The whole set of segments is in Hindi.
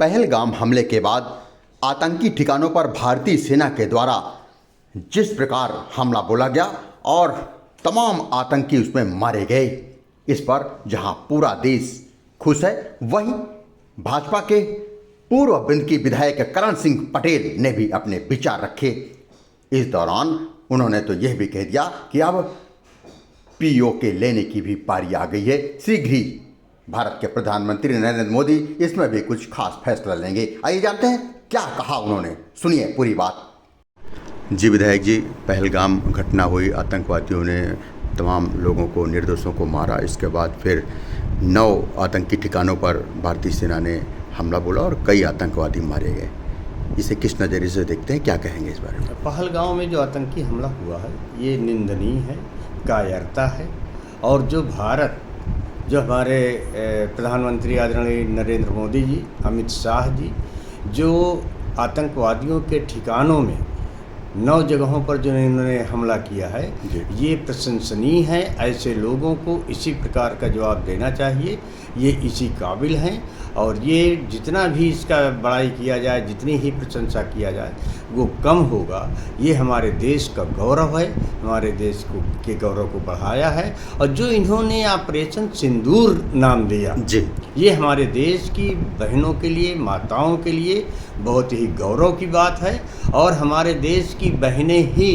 पहलगाम हमले के बाद आतंकी ठिकानों पर भारतीय सेना के द्वारा जिस प्रकार हमला बोला गया और तमाम आतंकी उसमें मारे गए, इस पर जहां पूरा देश खुश है, वहीं भाजपा के पूर्व बिंदकी विधायक करण सिंह पटेल ने भी अपने विचार रखे। इस दौरान उन्होंने तो यह भी कह दिया कि अब पीओके लेने की भी पारी आ गई है। शीघ्र ही भारत के प्रधानमंत्री नरेंद्र मोदी इसमें भी कुछ खास फैसला लेंगे। आइए जानते हैं क्या कहा उन्होंने, सुनिए पूरी बात। जी विधायक जी, पहलगाम घटना हुई, आतंकवादियों ने तमाम लोगों को, निर्दोषों को मारा। इसके बाद फिर 9 आतंकी ठिकानों पर भारतीय सेना ने हमला बोला और कई आतंकवादी मारे गए। इसे किस नज़रिए से देखते हैं, क्या कहेंगे इस बारे में? पहलगाम में जो आतंकी हमला हुआ है ये निंदनीय है, कायरता है। और जो हमारे प्रधानमंत्री आदरणीय नरेंद्र मोदी जी, अमित शाह जी, जो आतंकवादियों के ठिकानों में 9 जगहों पर जो इन्होंने हमला किया है, ये प्रशंसनीय है। ऐसे लोगों को इसी प्रकार का जवाब देना चाहिए, ये इसी काबिल हैं। और ये जितना भी इसका बड़ाई किया जाए, जितनी ही प्रशंसा किया जाए, वो कम होगा। ये हमारे देश का गौरव है, हमारे देश के गौरव को बढ़ाया है। और जो इन्होंने ऑपरेशन सिंदूर नाम दिया जी, ये हमारे देश की बहनों के लिए, माताओं के लिए बहुत ही गौरव की बात है। और हमारे देश की बहनें ही,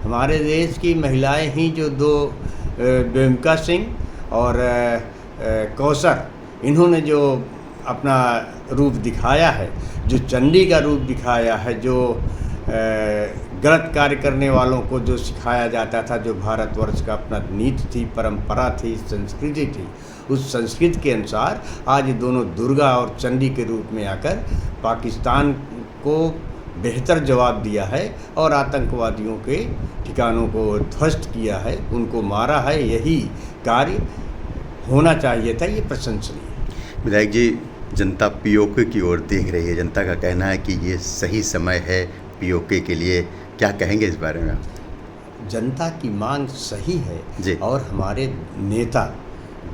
हमारे देश की महिलाएं ही, जो 2 बेमिका सिंह और कौसर, इन्होंने जो अपना रूप दिखाया है, जो चंडी का रूप दिखाया है, जो गलत कार्य करने वालों को जो सिखाया जाता था, जो भारतवर्ष का अपना नीति थी, परंपरा थी, संस्कृति थी, उस संस्कृति के अनुसार आज दोनों दुर्गा और चंडी के रूप में आकर पाकिस्तान को बेहतर जवाब दिया है और आतंकवादियों के ठिकानों को ध्वस्त किया है, उनको मारा है। यही कार्य होना चाहिए था, ये प्रशंसनीय है। विधायक जी, जनता पीओके की ओर देख रही है। जनता का कहना है कि ये सही समय है पीओके के लिए, क्या कहेंगे इस बारे में? जनता की मांग सही है जी। और हमारे नेता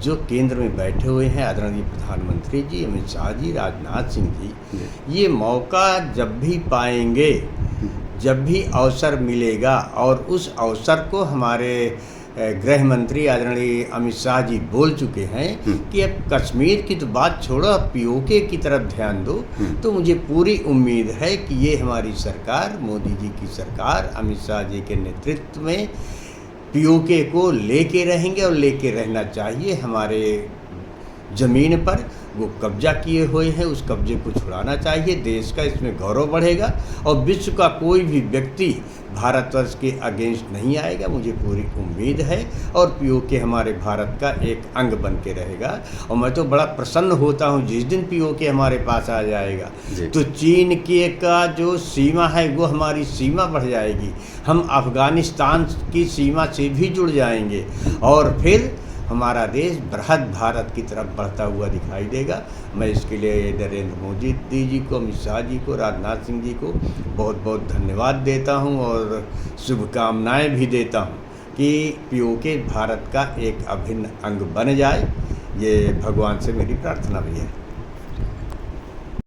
जो केंद्र में बैठे हुए हैं, आदरणीय प्रधानमंत्री जी, अमित शाह जी, राजनाथ सिंह जी, ये मौका जब भी पाएंगे, जब भी अवसर मिलेगा, और उस अवसर को हमारे गृह मंत्री आदरणीय अमित शाह जी बोल चुके हैं कि अब कश्मीर की तो बात छोड़ो, अब पीओके की तरफ ध्यान दो। तो मुझे पूरी उम्मीद है कि ये हमारी सरकार, मोदी जी की सरकार, अमित शाह जी के नेतृत्व में पीओके को लेके रहेंगे और लेके रहना चाहिए। हमारे ज़मीन पर वो कब्जा किए हुए हैं, उस कब्जे को छुड़ाना चाहिए। देश का इसमें गौरव बढ़ेगा और विश्व का कोई भी व्यक्ति भारतवर्ष के अगेंस्ट नहीं आएगा, मुझे पूरी उम्मीद है। और पीओके हमारे भारत का एक अंग बन के रहेगा। और मैं तो बड़ा प्रसन्न होता हूँ जिस दिन पीओके हमारे पास आ जाएगा, तो चीन के का जो सीमा है वो हमारी सीमा बढ़ जाएगी, हम अफ़गानिस्तान की सीमा से भी जुड़ जाएंगे और फिर हमारा देश बृहद भारत की तरफ बढ़ता हुआ दिखाई देगा। मैं इसके लिए नरेंद्र मोदी जी को, अमित शाह जी को, राजनाथ सिंह जी को बहुत बहुत धन्यवाद देता हूं और शुभकामनाएं भी देता हूं कि पीओके भारत का एक अभिन्न अंग बन जाए। ये भगवान से मेरी प्रार्थना भी है।